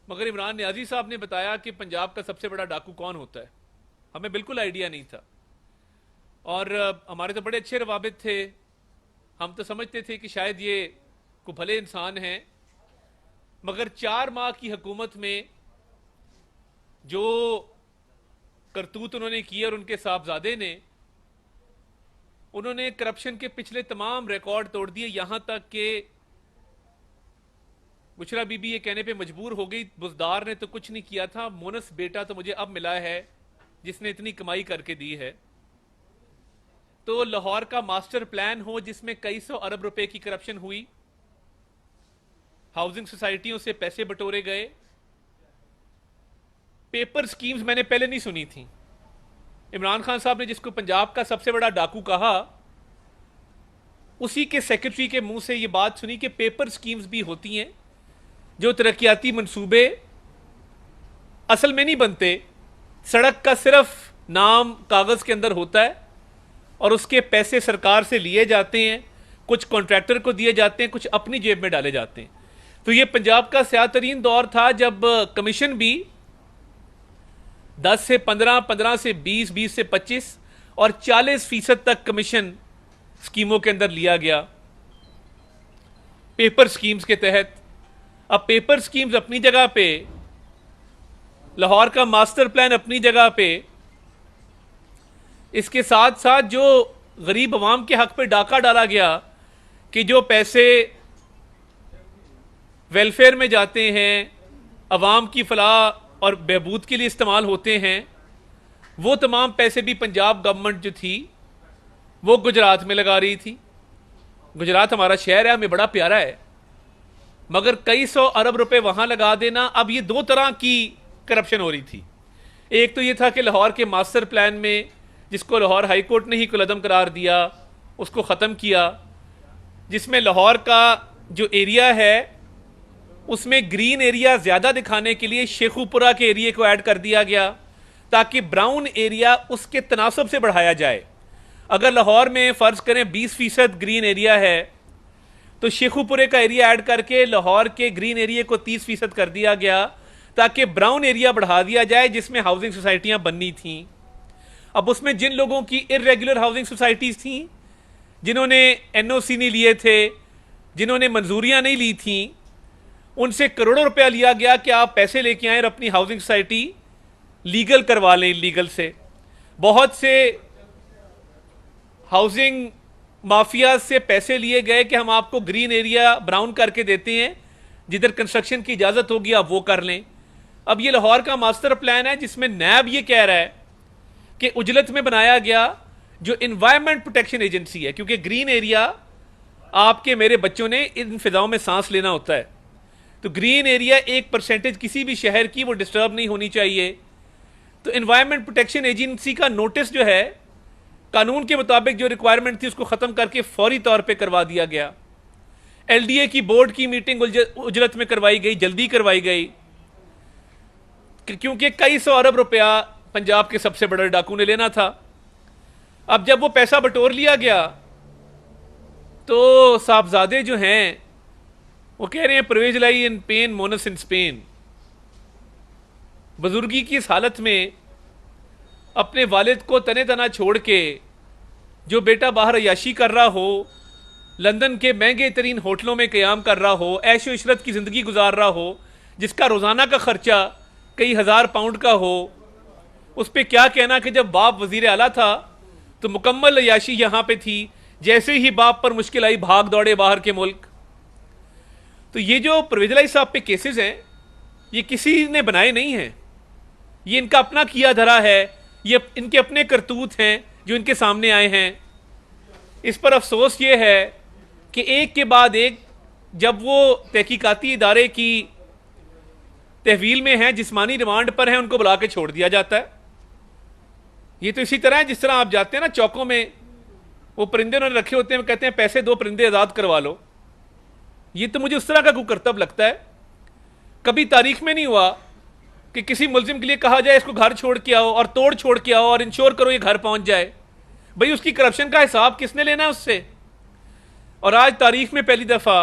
मगर इमरान नियाजी साहब ने बताया कि पंजाब का सबसे बड़ा डाकू कौन होता है। हमें बिल्कुल आइडिया नहीं था और हमारे तो बड़े अच्छे रवाबित थे। हम तो समझते थे कि शायद ये को भले इंसान हैं, मगर 4 माह की हुकूमत में जो करतूत उन्होंने की और उनके साहबजादे ने, उन्होंने करप्शन के पिछले तमाम रिकॉर्ड तोड़ दिए। यहां तक कि बुशरा बीबी ये कहने पे मजबूर हो गई, बुजदार ने तो कुछ नहीं किया था, मोनस बेटा तो मुझे अब मिला है जिसने इतनी कमाई करके दी है। तो लाहौर का मास्टर प्लान हो जिसमें कई सौ अरब रुपए की करप्शन हुई, हाउसिंग सोसाइटियों से पैसे बटोरे गए, पेपर स्कीम्स मैंने पहले नहीं सुनी थी। इमरान खान साहब ने जिसको पंजाब का सबसे बड़ा डाकू कहा, उसी के सेक्रेटरी के मुंह से ये बात सुनी कि पेपर स्कीम्स भी होती हैं, जो तरक्याती मंसूबे असल में नहीं बनते, सड़क का सिर्फ नाम कागज के अंदर होता है और उसके पैसे सरकार से लिए जाते हैं, कुछ कॉन्ट्रैक्टर को दिए जाते हैं, कुछ अपनी जेब में डाले जाते हैं। तो ये पंजाब का स्याह तरीन दौर था जब कमीशन भी 10 से 15, 15 से 20, 20 से 25 और 40% तक कमीशन स्कीमों के अंदर लिया गया पेपर स्कीम्स के तहत। अब पेपर स्कीम्स अपनी जगह पे, लाहौर का मास्टर प्लान अपनी जगह पे, इसके साथ साथ जो गरीब अवाम के हक पे डाका डाला गया कि जो पैसे वेलफेयर में जाते हैं, अवाम की फलाह और बहबूद के लिए इस्तेमाल होते हैं, वो तमाम पैसे भी पंजाब गवर्नमेंट जो थी वो गुजरात में लगा रही थी। गुजरात हमारा शहर है, हमें बड़ा प्यारा है, मगर कई सौ अरब रुपए वहां लगा देना। अब ये 2 तरह की करप्शन हो रही थी। एक तो ये था कि लाहौर के मास्टर प्लान में, जिसको लाहौर हाई कोर्ट ने ही कुलअदम करार दिया, उसको ख़त्म किया, जिसमें लाहौर का जो एरिया है उसमें ग्रीन एरिया ज़्यादा दिखाने के लिए शेखुपुरा के एरिया को ऐड कर दिया गया ताकि ब्राउन एरिया उसके तनासब से बढ़ाया जाए। अगर लाहौर में फ़र्ज़ करें 20% ग्रीन एरिया है तो शेखुपुरे का एरिया ऐड करके लाहौर के ग्रीन एरिया को 30% कर दिया गया ताकि ब्राउन एरिया बढ़ा दिया जाए जिसमें हाउसिंग सोसाइटियां बननी थीं। अब उसमें जिन लोगों की इर्रेगुलर हाउसिंग सोसाइटीज़ थीं, जिन्होंने एनओसी नहीं लिए थे, जिन्होंने मंजूरियां नहीं ली थीं, उनसे करोड़ों रुपया लिया गया कि आप पैसे लेके आए और अपनी हाउसिंग सोसाइटी लीगल करवा लें। लीगल से बहुत से हाउसिंग माफिया से पैसे लिए गए कि हम आपको ग्रीन एरिया ब्राउन करके देते हैं, जिधर कंस्ट्रक्शन की इजाजत होगी आप वो कर लें। अब ये लाहौर का मास्टर प्लान है जिसमें नैब ये कह रहा है कि उजलत में बनाया गया जो इन्वायरमेंट प्रोटेक्शन एजेंसी है, क्योंकि ग्रीन एरिया आपके मेरे बच्चों ने इन फिजाओं में सांस लेना होता है, तो ग्रीन एरिया 1% किसी भी शहर की वो डिस्टर्ब नहीं होनी चाहिए। तो इन्वायरमेंट प्रोटेक्शन एजेंसी का नोटिस जो है कानून के मुताबिक जो रिक्वायरमेंट थी उसको ख़त्म करके फौरी तौर पे करवा दिया गया। एलडीए की बोर्ड की मीटिंग उजरत में करवाई गई, जल्दी करवाई गई, क्योंकि कई सौ अरब रुपया पंजाब के सबसे बड़े डाकू ने लेना था। अब जब वो पैसा बटोर लिया गया तो साहबजादे जो हैं वो कह रहे हैं Parvez lies in pain moans in Spain. बुजुर्गी की इस हालत में अपने वालिद को तने तना छोड़ के जो बेटा बाहर अयाशी कर रहा हो, लंदन के महंगे तरीन होटलों में क़याम कर रहा हो, ऐशो इशरत की ज़िंदगी गुजार रहा हो, जिसका रोज़ाना का ख़र्चा कई हज़ार पाउंड का हो, उस पर क्या कहना कि जब बाप वज़ीर आला था तो मुकम्मल अयाशी यहाँ पे थी, जैसे ही बाप पर मुश्किल आई भाग दौड़े बाहर के मुल्क। तो ये जो परवेज़ इलाही साहब पे केसेस हैं ये किसी ने बनाए नहीं हैं, ये इनका अपना किया धरा है, ये इनके अपने करतूत हैं जो इनके सामने आए हैं। इस पर अफसोस ये है कि एक के बाद एक जब वो तहकीकाती इदारे की तहवील में हैं, जिस्मानी रिमांड पर हैं, उनको बुला के छोड़ दिया जाता है। ये तो इसी तरह है जिस तरह आप जाते हैं ना चौकों में, वो परिंदे उन्होंने रखे होते हैं, कहते हैं पैसे दो परिंदे आज़ाद करवा लो। ये तो मुझे उस तरह का कुकर्तव्य लगता है। कभी तारीख में नहीं हुआ कि किसी मुलजिम के लिए कहा जाए इसको घर छोड़ के आओ और तोड़ छोड़ के आओ और इंश्योर करो ये घर पहुंच जाए। भाई उसकी करप्शन का हिसाब किसने लेना है उससे? और आज तारीख में पहली दफ़ा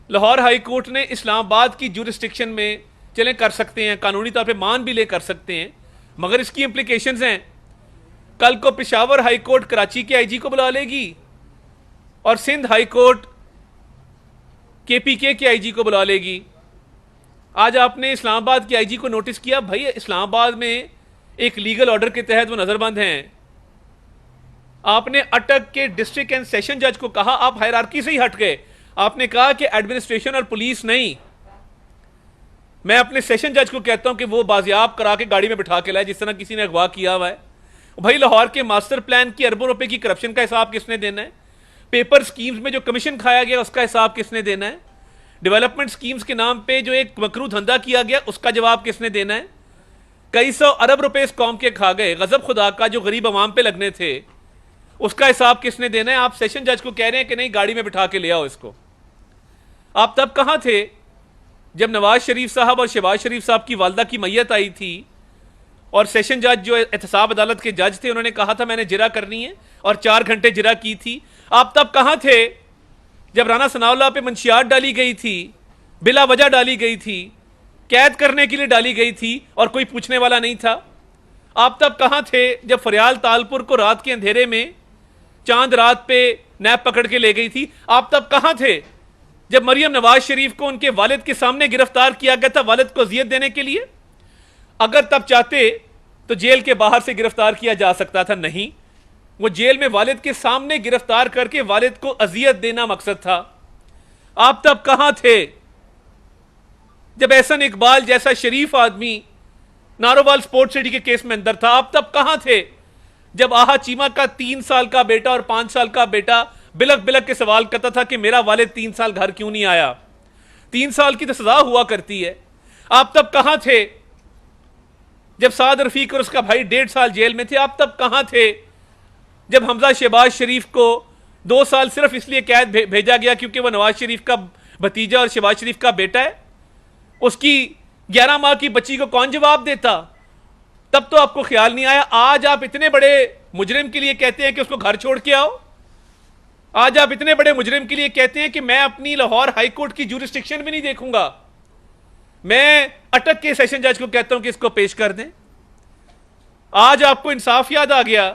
लाहौर हाई कोर्ट ने इस्लामाबाद की जुरिस्डिक्शन में चलें कर सकते हैं, कानूनी तौर पे मान भी ले कर सकते हैं, मगर इसकी इंप्लीकेशंस हैं। कल को पेशावर हाई कोर्ट कराची के आईजी को बुला लेगी और सिंध हाई कोर्ट केपीके के आईजी को बुला लेगी। आज आपने इस्लामाबाद के आईजी को नोटिस किया, भाई इस्लामाबाद में एक लीगल ऑर्डर के तहत वो नजरबंद हैं। आपने अटक के डिस्ट्रिक्ट एंड सेशन जज को कहा, आप हायरार्की से ही हट गए। आपने कहा कि एडमिनिस्ट्रेशन और पुलिस नहीं। मैं अपने सेशन जज को कहता हूं कि वो बाजियाब करा के गाड़ी में बिठा के लाए, जिस तरह किसी ने अगवा किया हुआ है। भाई लाहौर के मास्टर प्लान की अरबों रुपए की करप्शन का हिसाब किसने देना है? पेपर स्कीम्स में जो कमीशन खाया गया उसका हिसाब किसने देना है? डेवलपमेंट स्कीम्स के नाम पे जो एक मकरू धंधा किया गया उसका जवाब किसने देना है? कई सौ अरब रुपए इस कौम के खा गए, गजब खुदा का जो गरीब अवाम पे लगने थे उसका हिसाब किसने देना है? आप सेशन जज को कह रहे हैं कि नहीं गाड़ी में बिठा के ले आओ इसको। आप तब कहां थे जब नवाज शरीफ साहब और शहबाज शरीफ साहब की वालदा की मैयत आई थी और सेशन जज जो एहतसाब अदालत के जज थे उन्होंने कहा था मैंने जिरा करनी है और 4 घंटे जिरा की थी? आप तब कहां थे जब राना सनाउल्लाह पे मंशियात डाली गई थी, बिला वजह डाली गई थी, कैद करने के लिए डाली गई थी और कोई पूछने वाला नहीं था? आप तब कहां थे जब फरियाल तालपुर को रात के अंधेरे में चांद रात पे नैप पकड़ के ले गई थी? आप तब कहां थे जब मरियम नवाज शरीफ को उनके वालिद के सामने गिरफ्तार किया गया था वालिद को अजियत देने के लिए? अगर तब चाहते तो जेल के बाहर से गिरफ्तार किया जा सकता था, नहीं, वो जेल में वालिद के सामने गिरफ्तार करके वालिद को अजियत देना मकसद था। आप तब कहां थे जब एहसन इकबाल जैसा शरीफ आदमी नारोवाल स्पोर्ट्स सिटी के केस में अंदर था? आप तब कहां थे जब आहा चीमा का 3 साल का बेटा और 5 साल का बेटा बिलक बिलक के सवाल करता था कि मेरा वालिद 3 साल घर क्यों नहीं आया? 3 साल की तो सजा हुआ करती है। आप तब कहां थे जब साद रफीक और उसका भाई 1.5 साल जेल में थे? आप तब कहां थे जब हमजा शहबाज शरीफ को 2 साल सिर्फ इसलिए कैद भेजा गया क्योंकि वह नवाज शरीफ का भतीजा और शहबाज शरीफ का बेटा है? उसकी 11 माह की बच्ची को कौन जवाब देता? तब तो आपको ख्याल नहीं आया। आज आप इतने बड़े मुजरिम के लिए कहते हैं कि उसको घर छोड़ के आओ। आज आप इतने बड़े मुजरिम के लिए कहते हैं कि मैं अपनी लाहौर हाई कोर्ट की ज्यूरिस्डिक्शन भी नहीं देखूंगा। मैं अटक के सेशन जज को कहता हूं कि इसको पेश कर दें। आज आपको इंसाफ याद आ गया।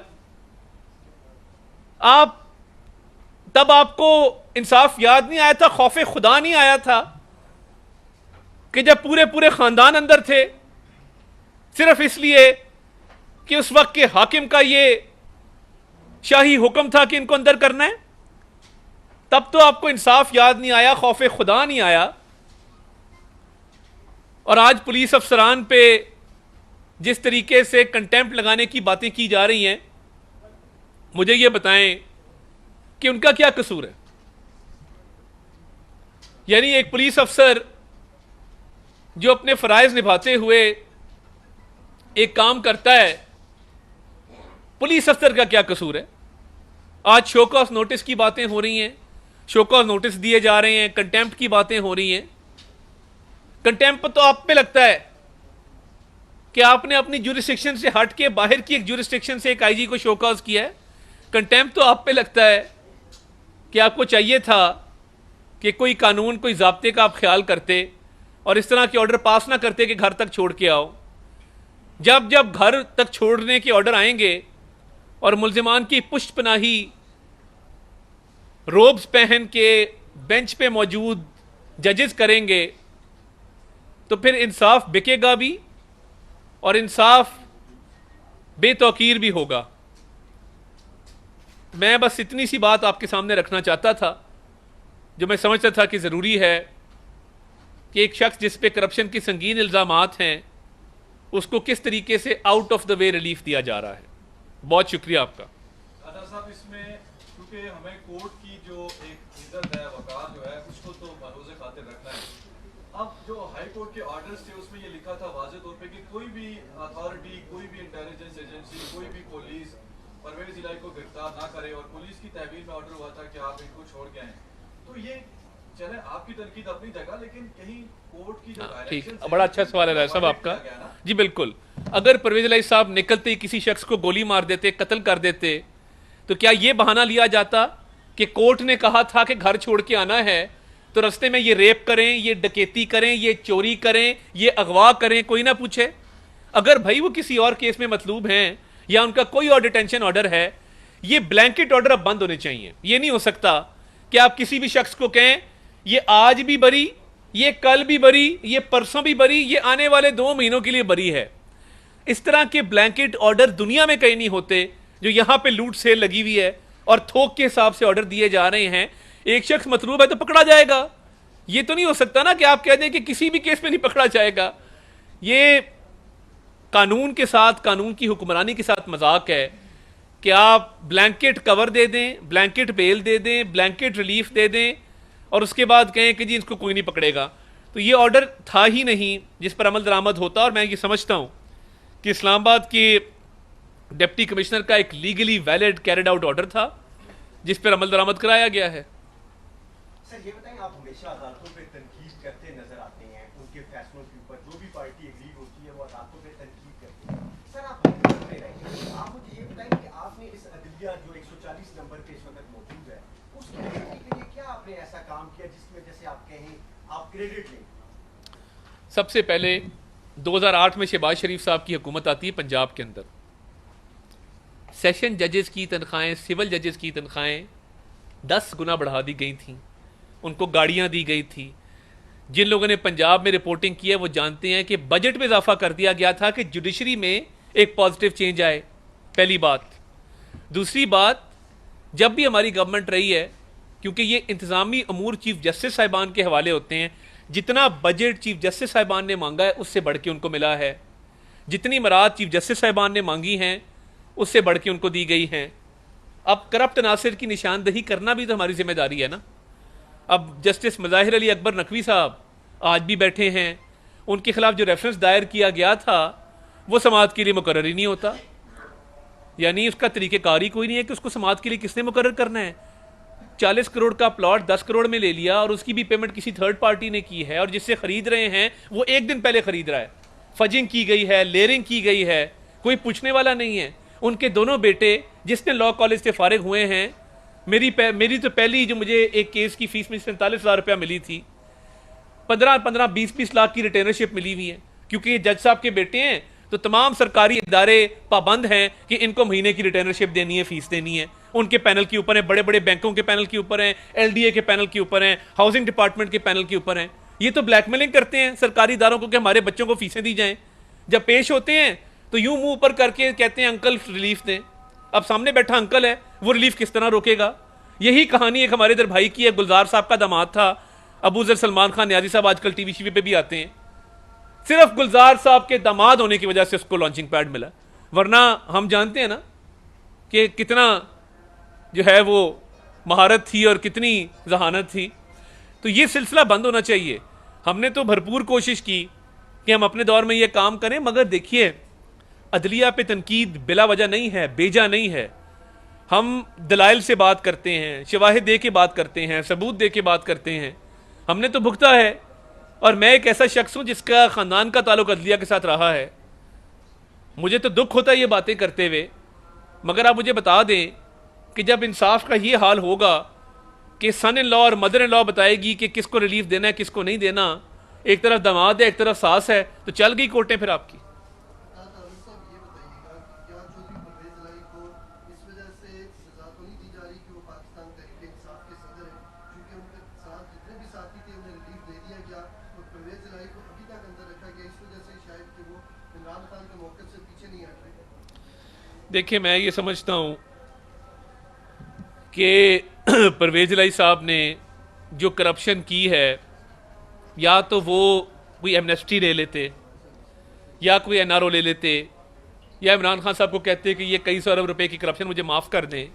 तब आपको इंसाफ याद नहीं आया था, खौफे खुदा नहीं आया था कि जब पूरे पूरे खानदान अंदर थे सिर्फ इसलिए कि उस वक्त के हाकिम का ये शाही हुक्म था कि इनको अंदर करना है? तब तो आपको इंसाफ याद नहीं आया, खौफे खुदा नहीं आया। और आज पुलिस अफसरान पे जिस तरीके से कंटेम्प्ट लगाने की बातें की जा रही हैं, मुझे ये बताएं कि उनका क्या कसूर है? यानी एक पुलिस अफसर जो अपने फराइज निभाते हुए एक काम करता है, पुलिस अफसर का क्या कसूर है? आज शो कॉज नोटिस की बातें हो रही हैं, शो कॉज नोटिस दिए जा रहे हैं, कंटेम्प्ट की बातें हो रही हैं। कंटेम्प्ट तो आप पे लगता है कि आपने अपनी ज्यूरिस्डिक्शन से हट के बाहर की एक ज्यूरिस्डिक्शन से एक आईजी को शो कॉज किया है। कंटेम्प्ट तो आप पे लगता है कि आपको चाहिए था कि कोई कानून, कोई ज़ाब्ते का आप ख्याल करते और इस तरह के ऑर्डर पास ना करते कि घर तक छोड़ के आओ। जब जब घर तक छोड़ने के ऑर्डर आएंगे और मुल्जिमान की पुष्टपनाही रोब्स पहन के बेंच पे मौजूद जजेस करेंगे तो फिर इंसाफ बिकेगा भी और इंसाफ बेतौकीर भी होगा। मैं बस इतनी सी बात आपके सामने रखना चाहता था जो मैं समझता था कि ज़रूरी है कि एक शख्स जिस पे करप्शन के संगीन इल्ज़ामात हैं उसको किस तरीके से out of the way relief दिया जा रहा है। बहुत शुक्रिया आपका। दादा साहब, इसमें क्योंकि हमें कोर्ट की जो एक इज्जत है, वकार जो है, उसको तो भरोसे खातिर रखना है। अब जो हाई कोर्ट के ऑर्डर्स थे उसमें ये लिखा था वाज़े तौर पे कि कोई भी अथॉरिटी, कोई भी इंटेलिजेंस एजेंसी, कोई भी पुलिस परवेज इलाही को गिरफ्तार ना करे और पुलिस की तहवील में ऑर्डर हुआ था कि आप इनको छोड़ के आए। तो ये चले आपकी तनकीद अपनी जगह, लेकिन कहीं कोर्ट की जो ठीक, बड़ा अच्छा सवाल है साहब आपका। जी बिल्कुल, अगर परवेज इलाही साहब निकलते ही किसी शख्स को गोली मार देते, कत्ल कर देते, तो क्या ये बहाना लिया जाता कि कोर्ट ने कहा था कि घर छोड़ के आना है तो रास्ते में ये रेप करें, ये डकैती करें, ये चोरी करें, ये अगवा करें, कोई ना पूछे। अगर भाई वो किसी और केस में मतलूब हैं या उनका कोई और डिटेंशन ऑर्डर है, ये ब्लैंकेट ऑर्डर अब बंद होने चाहिए। ये नहीं हो सकता कि आप किसी भी शख्स को कहें ये आज भी बरी, ये कल भी बरी, ये परसों भी बरी, ये आने वाले 2 महीनों के लिए बरी है। इस तरह के ब्लैंकेट ऑर्डर दुनिया में कहीं नहीं होते। जो यहां पे लूट सेल लगी हुई है और थोक के हिसाब से ऑर्डर दिए जा रहे हैं, एक शख्स मतलूब है तो पकड़ा जाएगा। ये तो नहीं हो सकता ना कि आप कह दें कि किसी भी केस में नहीं पकड़ा जाएगा। ये कानून के साथ, कानून की हुक्मरानी के साथ मजाक है कि आप ब्लैंकेट कवर दे दें, ब्लैंकेट बेल दे दें, ब्लैंकेट रिलीफ दे दें और उसके बाद कहें कि जी इसको कोई नहीं पकड़ेगा। तो ये ऑर्डर था ही नहीं जिस पर अमल दरामद होता। और मैं ये समझता हूं कि इस्लामाबाद के डिप्टी कमिश्नर का एक legally valid carried out order था जिस पर अमल दरामद कराया गया है। सर ये बताएं, आप हमेशा अदालतों पे तनकीद करते नजर आते हैं, उनके फैसलों के ऊपर जो भी पार्टी एग्री होती है वो अदालतों पे तनकीद करती है। सर आप हुकूमत में रहेंगे, आप मुझे ये बताएं कि आपने इस अदलिया जो 140 नंबर पे इस वक्त मौजूद है उसकी बेहतरी के लिए क्या आपने ऐसा काम किया जिसमें जैसे आप कहें आप क्रेडिट लें? सबसे पहले 2008 में शहबाज शरीफ साहब की हुकूमत आती है पंजाब के अंदर। सेशन जजेस की तनख्वाहें, सिविल जजेस की तनख्वाहें 10 गुना बढ़ा दी गई थीं, उनको गाड़ियां दी गई थी। जिन लोगों ने पंजाब में रिपोर्टिंग की है वो जानते हैं कि बजट में इजाफा कर दिया गया था कि जुडिशरी में एक पॉजिटिव चेंज आए, पहली बात। दूसरी बात, जब भी हमारी गवर्नमेंट रही है, क्योंकि ये इंतजामी अमूर चीफ जस्टिस साहिबान के हवाले होते हैं, जितना बजट चीफ जस्टिस साहिबान ने मांगा है उससे बढ़ के उनको मिला है, जितनी मराद चीफ जस्टिस साहिबान ने मांगी हैं उससे बढ़ के उनको दी गई हैं। अब करप्ट नासिर की निशानदही करना भी तो हमारी जिम्मेदारी है ना। अब जस्टिस मज़ाहिर अली अकबर नकवी साहब आज भी बैठे हैं, उनके खिलाफ जो रेफरेंस दायर किया गया था वो समाअत के लिए मुकर्रर ही नहीं होता, यानी उसका तरीक़ेकार ही कोई नहीं है कि उसको समाअत के लिए किसने मुकर्रर करना है। 40 करोड़ का प्लॉट 10 करोड़ में ले लिया और उसकी भी पेमेंट किसी थर्ड पार्टी ने की है और जिससे खरीद रहे हैं वो एक दिन पहले खरीद रहा है, फजिंग की गई है, लेयरिंग की गई है, कोई पूछने वाला नहीं है। उनके दोनों बेटे जिसने लॉ कॉलेज से फारिग हुए हैं, मेरी तो पहली जो मुझे एक केस की फीस में 47,000 रुपया मिली थी, 15-15, 20-20 लाख की रिटेनरशिप मिली हुई है। क्योंकि ये जज साहब के बेटे हैं तो तमाम सरकारी इदारे पाबंद हैं कि इनको महीने की रिटेनरशिप देनी है, फीस देनी है। उनके पैनल के ऊपर है, बड़े बड़े बैंकों के पैनल के ऊपर हैं, LDA के पैनल के ऊपर हैं, हाउसिंग डिपार्टमेंट के पैनल के ऊपर हैं। ये तो ब्लैकमेलिंग करते हैं सरकारी इदारों को कि हमारे बच्चों को फीसें दी जाएं। जब पेश होते हैं तो यूं मुंह ऊपर करके कहते हैं अंकल रिलीफ दें। अब सामने बैठा अंकल है, वो रिलीफ किस तरह रोकेगा? यही कहानी एक हमारे इधर भाई की है, गुलजार साहब का दामाद था अबू जर सलमान खान न्याजी साहब, आजकल टीवी शीवी पे भी आते हैं। सिर्फ गुलजार साहब के दामाद होने की वजह से उसको लॉन्चिंग पैड मिला, वरना हम जानते हैं ना कि कितना जो है वो महारत थी और कितनी जहानत थी। तो ये सिलसिला बंद होना चाहिए। हमने तो भरपूर कोशिश की कि हम अपने दौर में ये काम करें, मगर देखिए अदलिया पे तनकीद बिला वजह नहीं है, बेजा नहीं है। हम दलाइल से बात करते हैं, शवाहिद दे के बात करते हैं, सबूत दे के बात करते हैं। हमने तो भुगता है और मैं एक ऐसा शख्स हूं जिसका ख़ानदान का ताल्लुक अदलिया के साथ रहा है। मुझे तो दुख होता है ये बातें करते हुए, मगर आप मुझे बता दें कि जब इंसाफ का ये हाल होगा कि सन इन लॉ और मदर इन लॉ बताएगी कि किसको रिलीफ देना है किसको नहीं देना, एक तरफ दामाद है एक तरफ सास है, तो चल गई कोर्टें फिर आपकी। देखिए मैं ये समझता हूँ कि परवेज इलाही साहब ने जो करप्शन की है, या तो वो कोई एमनेस्टी ले लेते या कोई NRO ले लेते या इमरान खान साहब को कहते कि ये कई सौ अरब रुपए की करप्शन मुझे माफ़ कर दें,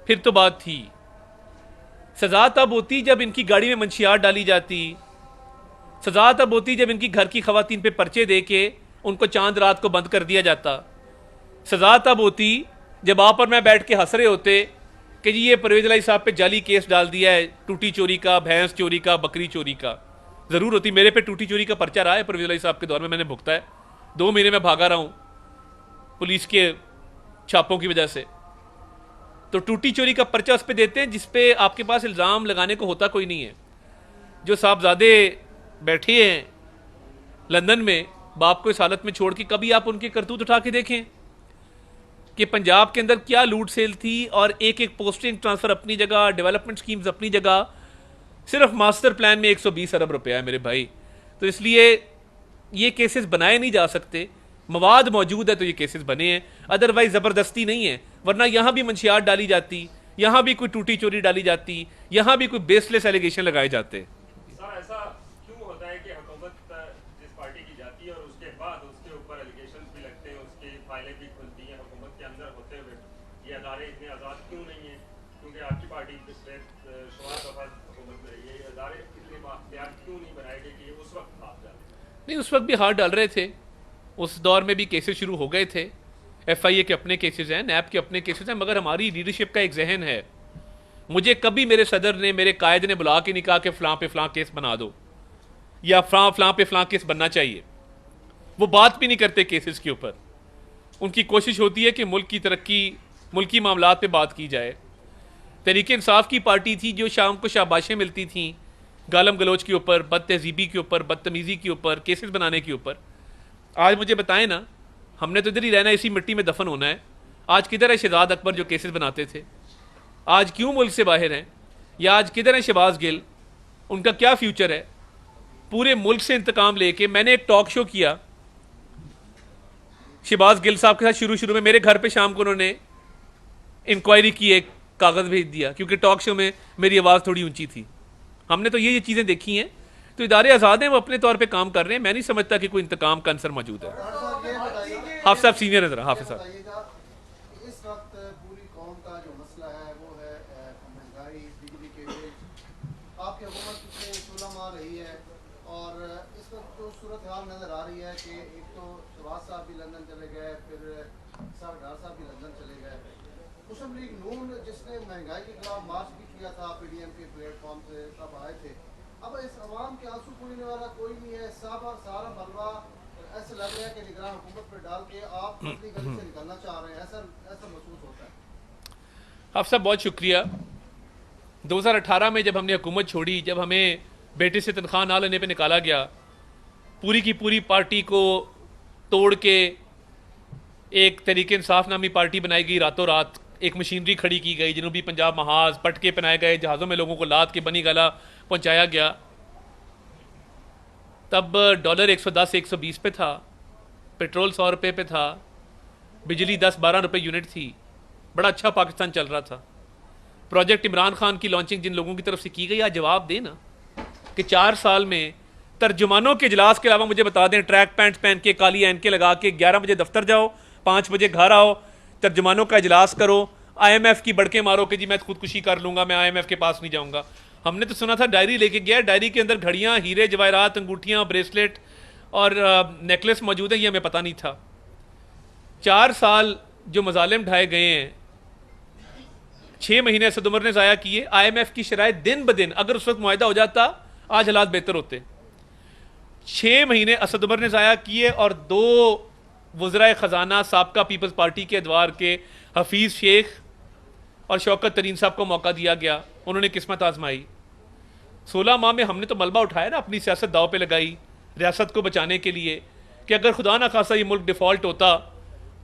फिर तो बात थी। सज़ा तब होती जब इनकी गाड़ी में मंशियात डाली जाती, सज़ा तब होती जब इनकी घर की खवातीन पे पर्चे दे के उनको चांद रात को बंद कर दिया जाता, सज़ा तब होती जब आप और मैं बैठ के हंस रहे होते कि जी ये परवेज इलाही साहब पे जाली केस डाल दिया है, टूटी चोरी का, भैंस चोरी का, बकरी चोरी का। ज़रूर होती, मेरे पे टूटी चोरी का पर्चा रहा है परवेज इलाही साहब के दौर में, मैंने भुगता है। 2 महीने में भागा रहा हूँ पुलिस के छापों की वजह से। तो टूटी चोरी का पर्चा उस पर देते हैं जिस पे आपके पास इल्ज़ाम लगाने को होता कोई नहीं है। जो साहबजादे बैठे हैं लंदन में बाप को इस हालत में छोड़ के, कभी आप उनके करतूत उठा के देखें कि पंजाब के अंदर क्या लूट सेल थी और एक एक पोस्टिंग ट्रांसफ़र अपनी जगह, डेवलपमेंट स्कीम्स अपनी जगह, सिर्फ मास्टर प्लान में 120 अरब रुपया है मेरे भाई। तो इसलिए ये केसेस बनाए नहीं जा सकते, मवाद मौजूद है तो ये केसेस बने हैं, अदरवाइज ज़बरदस्ती नहीं है। वरना यहाँ भी मंशियात डाली जाती, यहाँ भी कोई टूटी चोरी डाली जाती, यहाँ भी कोई बेसलेस एलिगेशन लगाए जाते। सर ऐसा क्यों होता है कि हुकूमत जिस पार्टी की जाती है और उसके बाद उसके ऊपर एलिगेशन भी लगते हैं, उसकी फाइलें भी खुलती हैं हुकूमत के अंदर होते हुए, ये अदारे इतने आज़ाद क्यों नहीं है? क्योंकि आपकी पार्टी पिछले 16 दफ़ा हुकूमत में रही है, ये अदारे इतने बाख्तियार क्यों नहीं बनाए गए कि उस वक्त हाथ डालें? नहीं, उस वक्त भी हाथ डाल रहे थे, उस दौर में भी केसेस शुरू हो गए थे। FIA के अपने केसेस हैं, NAB के अपने केसेस हैं, मगर हमारी लीडरशिप का एक जहन है। मुझे कभी मेरे सदर ने, मेरे कायद ने बुला के नहीं कहा कि फ़लाँ पे फ़लाँ केस बना दो या फ़लाँ पे फ़लाँ केस बनना चाहिए। वो बात भी नहीं करते केसेस के ऊपर। उनकी कोशिश होती है कि मुल्क की तरक्की, मुल्की मामलात पे बात की जाए। तहरीक इंसाफ की पार्टी थी जो शाम को शाबाशें मिलती थीं गालम गलोच के ऊपर, बद तहजीबी के ऊपर, बदतमीज़ी के ऊपर, केसेस बनाने के ऊपर। आज मुझे बताएं ना, हमने तो इधर ही रहना है, इसी मिट्टी में दफन होना है। आज किधर है शहजाद अकबर जो केसेस बनाते थे? आज क्यों मुल्क से बाहर हैं? या आज किधर है शहबाज गिल? उनका क्या फ्यूचर है? पूरे मुल्क से इंतकाम लेके मैंने एक टॉक शो किया शहबाज गिल साहब के साथ। शुरू में मेरे घर पे शाम को उन्होंने इंक्वायरी की, एक कागज़ भेज दिया, क्योंकि टॉक शो में मेरी आवाज़ थोड़ी ऊंची थी। हमने तो ये चीज़ें देखी हैं। तो इदारे आज़ाद हैं, वो अपने तौर पे काम कर रहे हैं। मैं नहीं समझता कि कोई इंतकाम का अंसर मौजूद है। हाफ़िज़ साहब सीनियर है, ज़रा हाफ़िज़ साहब। इस वक्त पूरी कौम का जो मसला है वो है महंगाई, बिजली के बिल। आपकी हुकूमत पिछले 16 माह रही है और इस वक्त जो सूरत हाल नज़र आ रही है कि एक तो शहबाज साहब भी लंदन चले गए, फिर साहब डार साहब भी लंदन चले गए। मुस्लिम लीग नून जिसने महंगाई के खिलाफ मार्च भी किया था, PDM के प्लेटफॉर्म से सब आए थे। अब इस अवाम के आंसू पूछने वाला कोई नहीं है। सारा मलबा ऐसा लग रहा है कि निगरान हुकूमत पर डाल के आप अपनी गली से निकलना चाह रहे हैं, ऐसा महसूस होता है। आप सब बहुत शुक्रिया। 2018 में जब हमने हुकूमत छोड़ी, जब हमें बेटे से तनख्वाह ना लेने पे निकाला गया, पूरी की पूरी पार्टी को तोड़ के एक तहरीक इंसाफ नामी पार्टी बनाई गई। रातों रात एक मशीनरी खड़ी की गई, जनूबी पंजाब महाज पटके पहनाए गए, जहाज़ों में लोगों को लाद के बनी गला पहुंचाया गया। तब डॉलर 110-120 पे था, पेट्रोल 100 रुपये पे था, बिजली 10-12 रुपये यूनिट थी। बड़ा अच्छा पाकिस्तान चल रहा था। प्रोजेक्ट इमरान खान की लॉन्चिंग जिन लोगों की तरफ से की गई, आज जवाब देना कि 4 साल में तर्जुमानों के इजलास के अलावा मुझे बता दें, ट्रैक पैंट्स पहन के, काली ऐनकें लगा के 11 बजे दफ्तर जाओ, 5 बजे घर आओ, तर्जुमानों का इजलास करो, IMF की बड़के मारो कि जी मैं खुदकुशी कर लूँगा, मैं IMF के पास नहीं जाऊँगा। हमने तो सुना था डायरी लेके गया, डायरी के अंदर घड़ियाँ, हीरे जवाहरात, अंगूठियाँ, ब्रेसलेट और नेकलेस मौजूद है, ये हमें पता नहीं था। 4 साल जो मजालिम ढाए गए हैं, 6 महीने असद उमर ने ज़ाया किए। IMF की शराइत दिन ब दिन, अगर उस वक्त मुआहदा हो जाता आज हालात बेहतर होते। 6 महीने असद उमर ने ज़ाया किए और 2 वज़राए ख़जाना साबका पीपल्स पार्टी के अदवार के हफीज़ शेख और शौकत तरीन साहब को मौका दिया गया, उन्होंने किस्मत आजमाई। 16 माह में हमने तो मलबा उठाया ना, अपनी सियासत दाव पे लगाई रियासत को बचाने के लिए कि अगर खुदा ना खासा ये मुल्क डिफ़ॉल्ट होता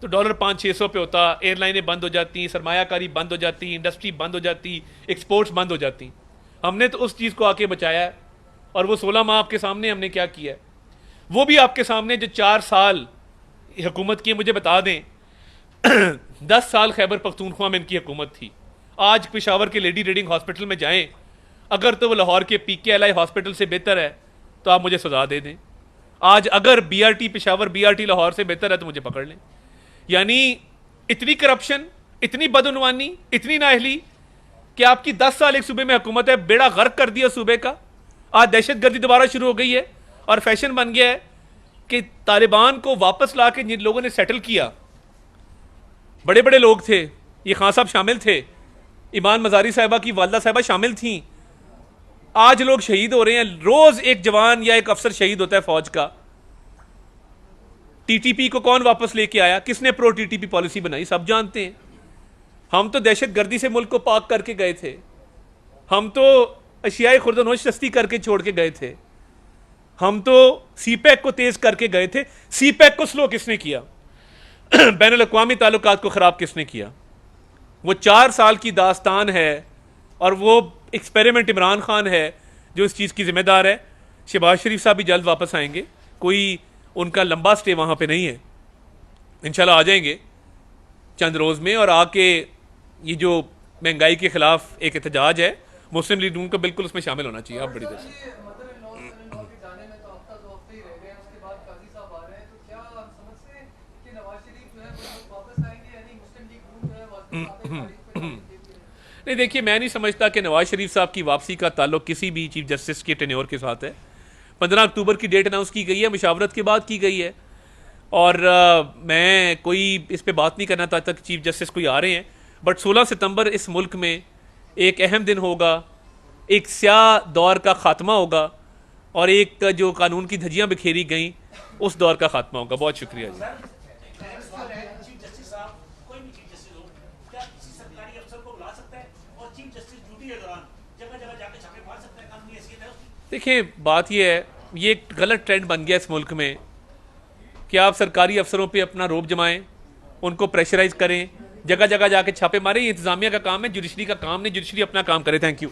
तो डॉलर 500-600 पे होता, एयरलाइनें बंद हो जाती, सरमायाकारी बंद हो जाती, इंडस्ट्री बंद हो जाती, एक्सपोर्ट्स बंद हो जाती। हमने तो उस चीज़ को आके बचाया है। और वो 16 माह आपके सामने हमने क्या किया है, वो भी आपके सामने। जो 4 साल हुकूमत की, मुझे बता दें 10 साल खैबर पख्तूनख्वा में इनकी हुकूमत थी। आज पेशावर के लेडी रीडिंग हॉस्पिटल में जाएं, अगर तो वो लाहौर के PKLI हॉस्पिटल से बेहतर है तो आप मुझे सजा दे दें। आज अगर BRT पेशावर, BRT लाहौर से बेहतर है तो मुझे पकड़ लें। यानी इतनी करप्शन, इतनी बदउनवानी, इतनी नाअहली कि आपकी 10 साल एक सूबे में हुकूमत है, बेड़ा गर्क कर दिया सूबे का। आज दहशतगर्दी दोबारा शुरू हो गई है और फैशन बन गया है कि तालिबान को वापस ला के जिन लोगों ने सेटल किया, बड़े बड़े लोग थे, ये खान साहब शामिल थे, ईमान मजारी साहिबा की वालदा साहिबा शामिल थी। आज लोग शहीद हो रहे हैं, रोज एक जवान या एक अफसर शहीद होता है फौज का। TTP को कौन वापस लेके आया, किसने प्रो TTP पॉलिसी बनाई, सब जानते हैं। हम तो दहशतगर्दी से मुल्क को पाक करके गए थे। हम तो अशियाए खुर्दनोश सस्ती करके छोड़ के गए थे, हम तो सीपैक को तेज करके गए थे। सीपैक को स्लो किसने किया? बैनुल अक़वामी ताल्लुकात को ख़राब किसने किया? वो 4 साल की दास्तान है और वो एक्सपेरिमेंट इमरान खान है जो इस चीज़ की जिम्मेदार है। शहबाज शरीफ साहब भी जल्द वापस आएंगे, कोई उनका लंबा स्टे वहाँ पे नहीं है, इंशाल्लाह आ जाएंगे चंद रोज़ में। और आके ये जो महंगाई के ख़िलाफ़ एक एहतजाज है, मुस्लिम लीग नून को बिल्कुल उसमें शामिल होना चाहिए। आप बड़ी देर से नहीं, देखिए मैं नहीं समझता कि नवाज शरीफ साहब की वापसी का ताल्लुक किसी भी चीफ जस्टिस के टेन्योर के साथ है। 15 अक्टूबर की डेट अनाउंस की गई है, मुशावरत के बाद की गई है, और मैं कोई इस पे बात नहीं करना तब तक चीफ जस्टिस कोई आ रहे हैं। बट 16 सितंबर इस मुल्क में एक अहम दिन होगा, एक स्याह दौर का ख़ात्मा होगा और एक जो कानून की धज्जियाँ बिखेरी गई उस दौर का ख़ात्मा होगा। बहुत शुक्रिया जी। देखिए बात यह है, ये एक गलत ट्रेंड बन गया इस मुल्क में कि आप सरकारी अफसरों पे अपना रोब जमाएं, उनको प्रेशराइज करें, जगह जगह जाके छापे मारें। ये इंतजामिया का काम है, जुडिशरी का काम नहीं। जुडिशरी अपना काम करे। Thank you.